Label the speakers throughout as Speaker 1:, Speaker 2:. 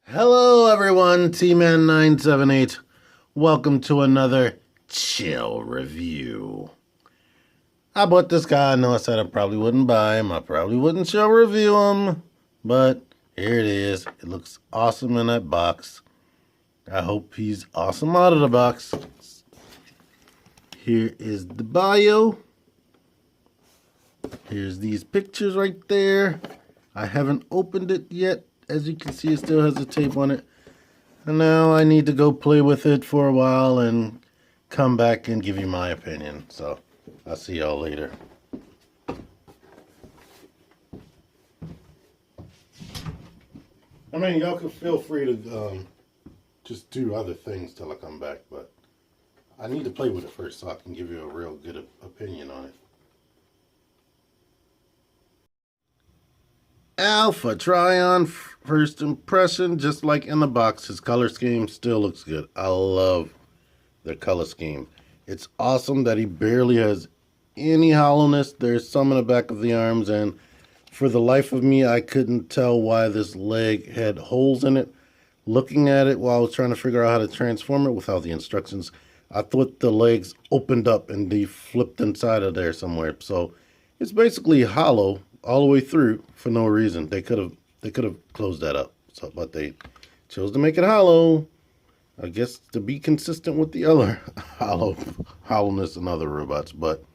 Speaker 1: Hello everyone, T-Man978. Welcome to another chill review. I bought this guy. I know I said I probably wouldn't buy him. I probably wouldn't chill review him. But here it is. It looks awesome in that box. I hope he's awesome out of the box. Here is the bio. Here's these pictures right there. I haven't opened it yet. As you can see, it still has the tape on it. And now I need to go play with it for a while and come back and give you my opinion. So, I'll see y'all later. I mean, y'all can feel free to just do other things till I come back, but I need to play with it first so I can give you a real good opinion on it. Alpha Trion first impression, just like in the box, his color scheme still looks good. I love the color scheme. It's awesome that he barely has any hollowness. There's some in the back of the arms, and for the life of me, I couldn't tell why this leg had holes in it. Looking at it while I was trying to figure out how to transform it without the instructions, I thought the legs opened up and they flipped inside of there somewhere. So it's basically hollow all the way through for no reason. They could have closed that up, so, but they chose to make it hollow. I guess to be consistent with the other hollowness in other robots. But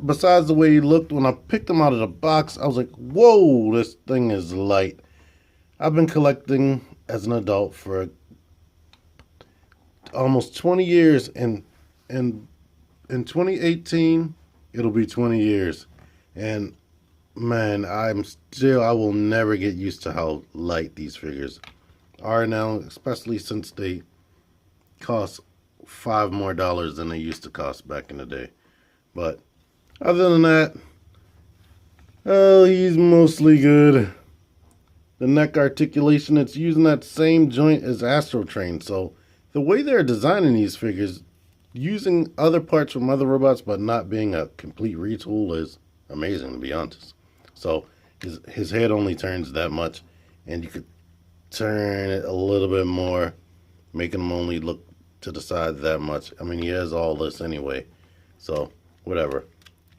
Speaker 1: besides the way he looked when I picked him out of the box, I was like, whoa, this thing is light. I've been collecting as an adult for almost 20 years, and in 2018 it'll be 20 years. And man, I will never get used to how light these figures are now, especially since they cost $5 more than they used to cost back in the day. But other than that, oh, he's mostly good. The neck articulation, it's using that same joint as Astro Train. So the way they're designing these figures, using other parts from other robots but not being a complete retool, is amazing, to be honest. So his head only turns that much, and you could turn it a little bit more, making him only look to the side that much. I mean, he has all this anyway, so whatever.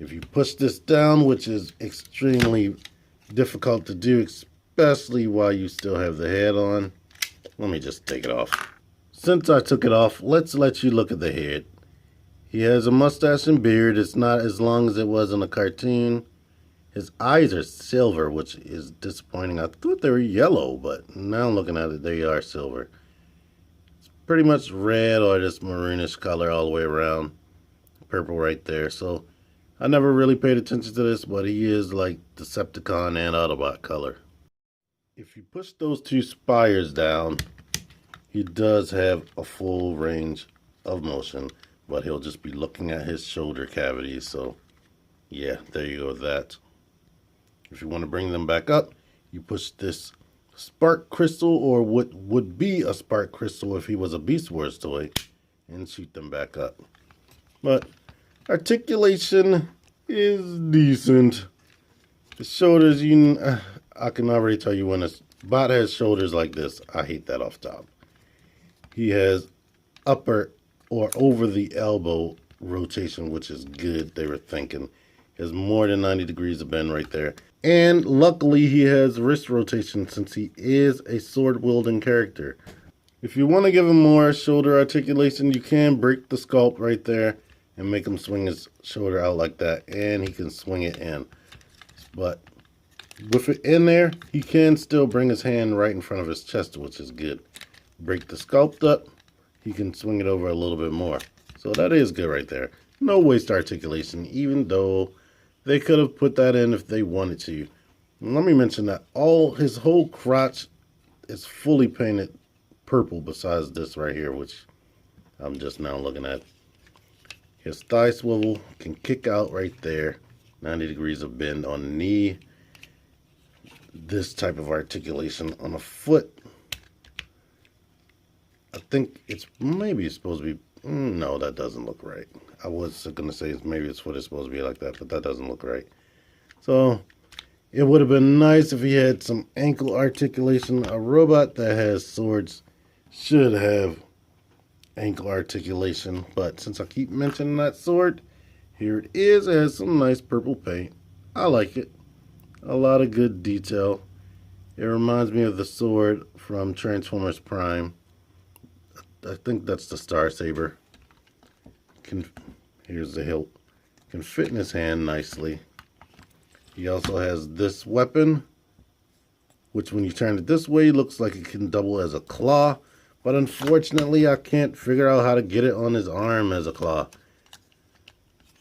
Speaker 1: If you push this down, which is extremely difficult to do, especially while you still have the head on, let me just take it off. Since I took it off, let's let you look at the head. He has a mustache and beard. It's not as long as it was in the cartoon. His eyes are silver, which is disappointing. I thought they were yellow, but now looking at it, they are silver. It's pretty much red or this maroonish color all the way around. Purple right there. So I never really paid attention to this, but he is like Decepticon and Autobot color. If you push those two spires down, he does have a full range of motion. But he'll just be looking at his shoulder cavities. So, yeah, there you go with that. If you want to bring them back up, you push this spark crystal, or what would be a spark crystal if he was a Beast Wars toy, and shoot them back up. But articulation is decent. The shoulders, I can already tell you when a bot has shoulders like this, I hate that off top. He has upper or over the elbow rotation, which is good. They were thinking. He has more than 90 degrees of bend right there. And luckily he has wrist rotation since he is a sword-wielding character. If you want to give him more shoulder articulation, you can break the sculpt right there and make him swing his shoulder out like that. And he can swing it in. But with it in there, he can still bring his hand right in front of his chest, which is good. Break the sculpt up. He can swing it over a little bit more. So that is good right there. No waist articulation, even though they could have put that in if they wanted to. And let me mention that his whole crotch is fully painted purple besides this right here, which I'm just now looking at. His thigh swivel can kick out right there. 90 degrees of bend on the knee. This type of articulation on the foot. I think it's supposed to be, no, that doesn't look right. I was going to say maybe it's what it's supposed to be like that, but that doesn't look right. So It would have been nice if he had some ankle articulation. A robot that has swords should have ankle articulation, but since I keep mentioning that sword, here it is. It has some nice purple paint. I like it. A lot of good detail. It reminds me of the sword from Transformers Prime. I think that's the Star Saber. Here's the hilt. Can fit in his hand nicely. He also has this weapon, which when you turn it this way, looks like it can double as a claw. But unfortunately, I can't figure out how to get it on his arm as a claw.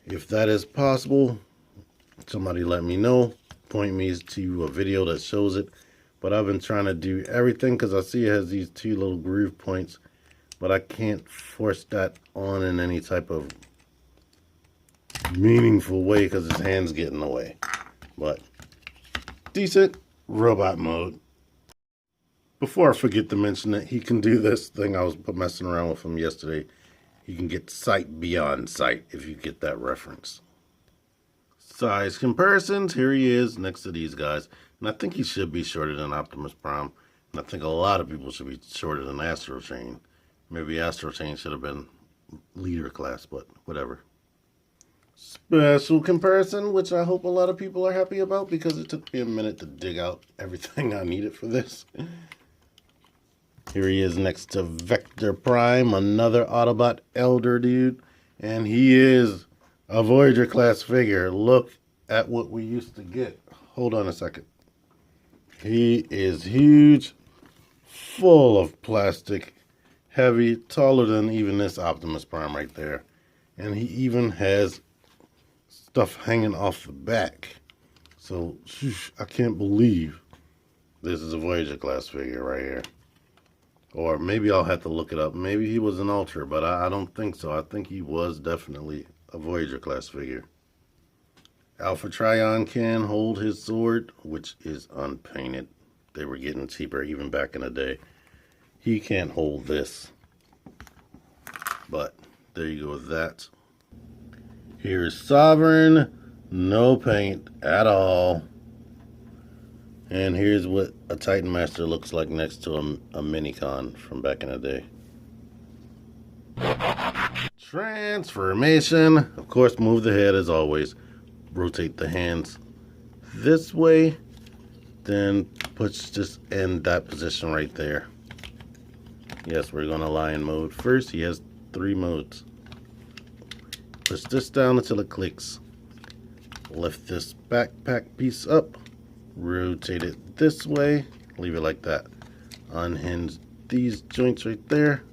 Speaker 1: If that is possible, somebody let me know. Point me to a video that shows it. But I've been trying to do everything because I see it has these two little groove points. But I can't force that on in any type of meaningful way because his hands get in the way. But decent robot mode. Before I forget to mention it, he can do this thing I was messing around with him yesterday. He can get sight beyond sight, if you get that reference. Size comparisons, here he is next to these guys. And I think he should be shorter than Optimus Prime. And I think a lot of people should be shorter than Astro Chain. Maybe Astro Chain should have been leader class, but whatever. Special comparison, which I hope a lot of people are happy about because it took me a minute to dig out everything I needed for this. Here he is next to Vector Prime, another Autobot elder dude. And he is a Voyager class figure. Look at what we used to get. Hold on a second. He is huge, full of plastic, heavy, taller than even this Optimus Prime right there. And he even has stuff hanging off the back. So, I can't believe this is a Voyager class figure right here. Or maybe I'll have to look it up. Maybe he was an Ultra, but I don't think so. I think he was definitely a Voyager class figure. Alpha Trion can hold his sword, which is unpainted. They were getting cheaper even back in the day. He can't hold this. But there you go with that. Here's Sovereign. No paint at all. And here's what a Titan Master looks like next to a Minicon from back in the day. Transformation. Of course, move the head as always. Rotate the hands this way. Then push this in that position right there. Yes, we're going to lion mode. First, he has 3 modes. Push this down until it clicks. Lift this backpack piece up. Rotate it this way. Leave it like that. Unhinge these joints right there.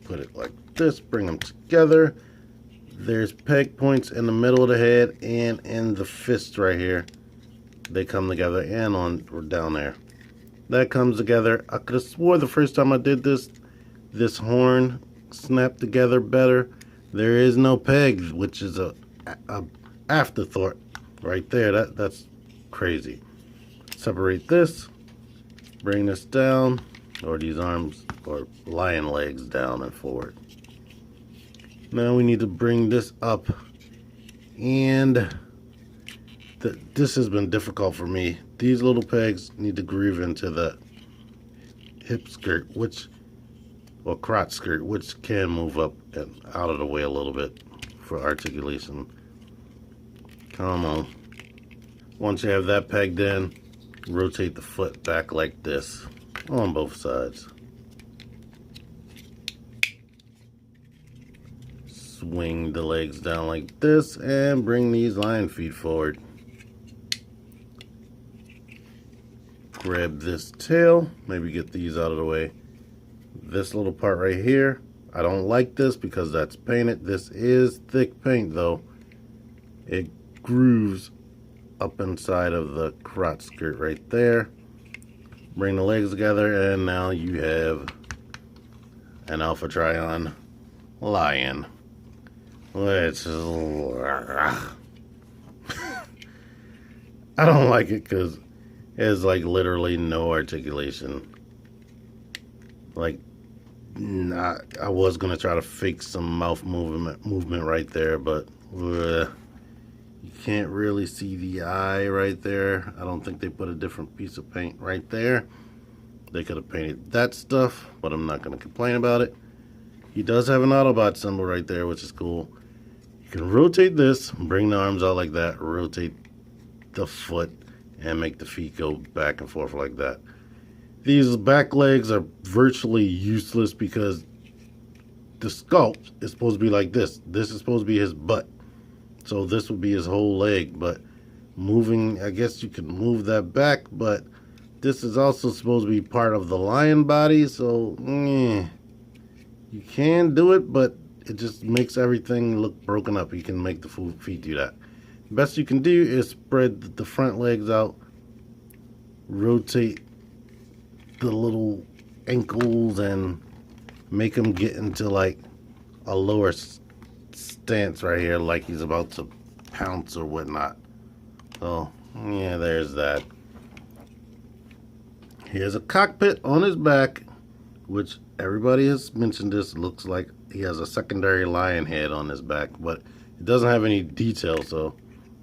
Speaker 1: Put it like this. Bring them together. There's peg points in the middle of the head and in the fist right here. They come together and on or down there. That comes together. I could have swore the first time I did this horn snapped together better. There is no peg, which is a afterthought right there. That's crazy. Separate this, bring this down, or these arms or lion legs down and forward. Now we need to bring this up, and this has been difficult for me. These little pegs need to groove into the hip skirt, or crotch skirt, which can move up and out of the way a little bit for articulation. Come on. Once you have that pegged in, rotate the foot back like this on both sides. Swing the legs down like this and bring these lion feet forward. Grab this tail, maybe get these out of the way. This little part right here, I don't like this because that's painted. This is thick paint though. It grooves up inside of the crotch skirt right there. Bring the legs together and now you have an Alpha Trion lion. Which I don't like it because it has like literally no articulation. Like, I was gonna try to fake some mouth movement right there, but You can't really see the eye right there. I don't think they put a different piece of paint right there. They could have painted that stuff, but I'm not going to complain about it. He does have an Autobot symbol right there, which is cool. You can rotate this, bring the arms out like that, rotate the foot, and make the feet go back and forth like that. These back legs are virtually useless because the sculpt is supposed to be like this. This is supposed to be his butt. So this would be his whole leg, but moving, I guess you can move that back, but this is also supposed to be part of the lion body, so you can do it, but it just makes everything look broken up. You can make the feet do that. Best you can do is spread the front legs out, rotate the little ankles, and make him get into like a lower stance right here, like he's about to pounce or whatnot. So yeah, there's that. Here's a cockpit on his back, which everybody has mentioned. This looks like he has a secondary lion head on his back, but it doesn't have any detail, so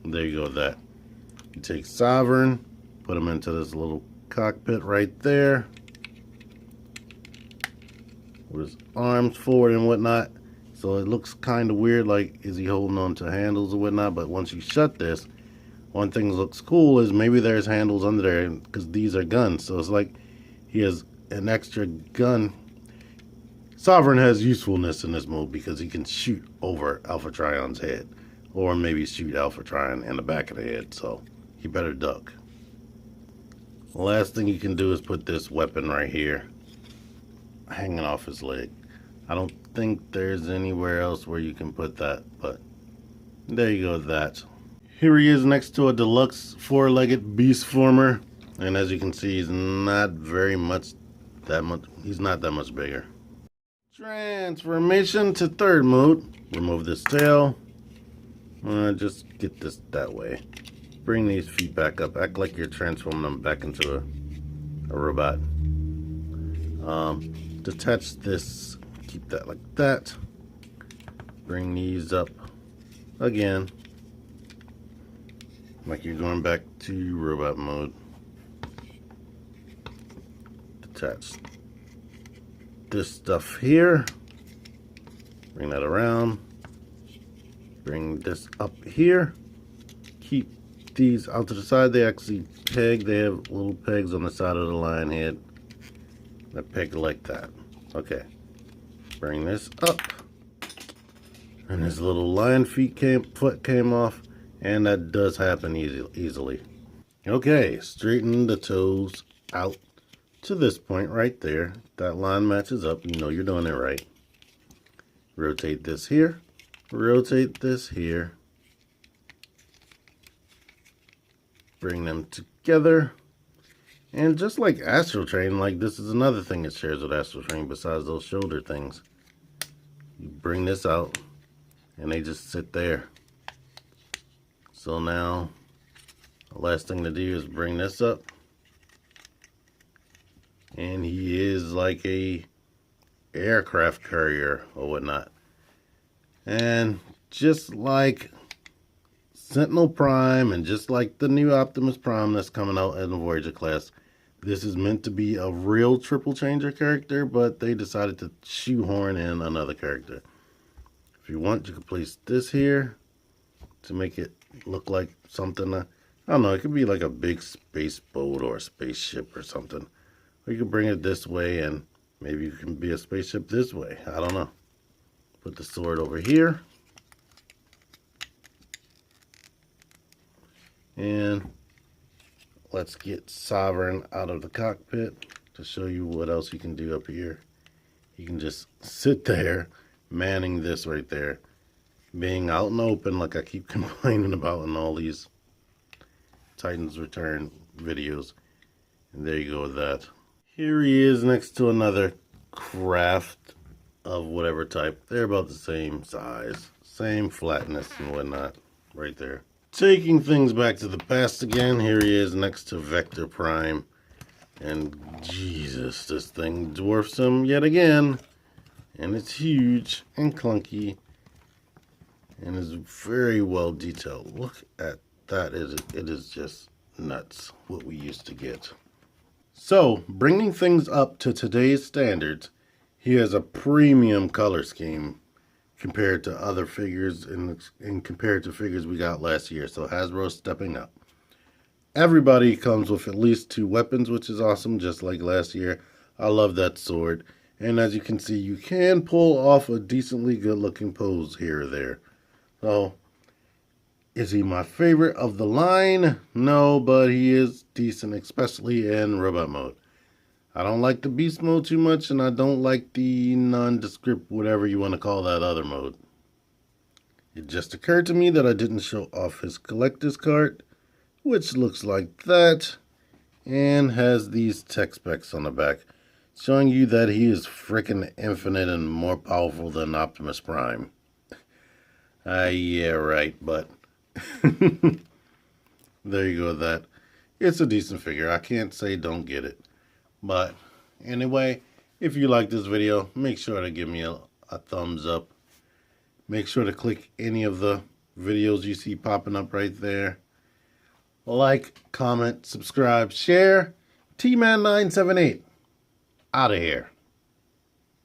Speaker 1: there you go with that. You take Sovereign, put him into this little cockpit right there with his arms forward and whatnot. So it looks kind of weird, like is he holding on to handles or whatnot, but once you shut this, one thing that looks cool is maybe there's handles under there because these are guns. So it's like he has an extra gun. Sovereign has usefulness in this mode because he can shoot over Alpha Trion's head, or maybe shoot Alpha Trion in the back of the head, so he better duck. The last thing you can do is put this weapon right here hanging off his leg. I don't think there's anywhere else where you can put that, but there you go with that. Here he is next to a deluxe four-legged beast former, and as you can see, he's not that much bigger. Transformation to third mode. Remove this tail. Just get this that way. Bring these feet back up. Act like you're transforming them back into a robot. Detach this. Keep that like that. Bring these up again, like you're going back to robot mode. Detach this stuff here. Bring that around. Bring this up here. Keep these out to the side. They actually peg. They have little pegs on the side of the lion head that peg like that. Okay. Bring this up. And his little lion foot came off. And that does happen easily. Okay, straighten the toes out to this point right there. That line matches up. You know you're doing it right. Rotate this here. Rotate this here. Bring them together. And just like Astral Train, like this is another thing it shares with Astral Train besides those shoulder things. You bring this out and they just sit there. So now, the last thing to do is bring this up. And he is like a aircraft carrier or whatnot. And just like Sentinel Prime and just like the new Optimus Prime that's coming out in the Voyager class, this is meant to be a real triple changer character, but they decided to shoehorn in another character. If you want, you can place this here to make it look like something, I don't know, it could be like a big space boat or a spaceship or something. Or you can bring it this way and maybe you can be a spaceship this way. I don't know. Put the sword over here. And let's get Sovereign out of the cockpit to show you what else you can do up here. You can just sit there, manning this right there. Being out and open like I keep complaining about in all these Titans Return videos. And there you go with that. Here he is next to another craft of whatever type. They're about the same size, same flatness and whatnot right there. Taking things back to the past again, here he is next to Vector Prime. And Jesus, this thing dwarfs him yet again. And it's huge and clunky. and is very well detailed. Look at that. It is just nuts what we used to get. So, bringing things up to today's standards, he has a premium color scheme compared to other figures and compared to figures we got last year. So Hasbro's stepping up. Everybody comes with at least 2 weapons, which is awesome, just like last year. I love that sword. And as you can see, you can pull off a decently good looking pose here or there. So, is he my favorite of the line? No, but he is decent, especially in robot mode. I don't like the beast mode too much, and I don't like the nondescript, whatever you want to call that other mode. It just occurred to me that I didn't show off his collector's cart, which looks like that, and has these tech specs on the back, showing you that he is frickin' infinite and more powerful than Optimus Prime. Yeah, right, but there you go with that. It's a decent figure. I can't say don't get it. But anyway, if you like this video, make sure to give me a thumbs up. Make sure to click any of the videos you see popping up right there. Like, comment, subscribe, share. T-Man978. Out of here.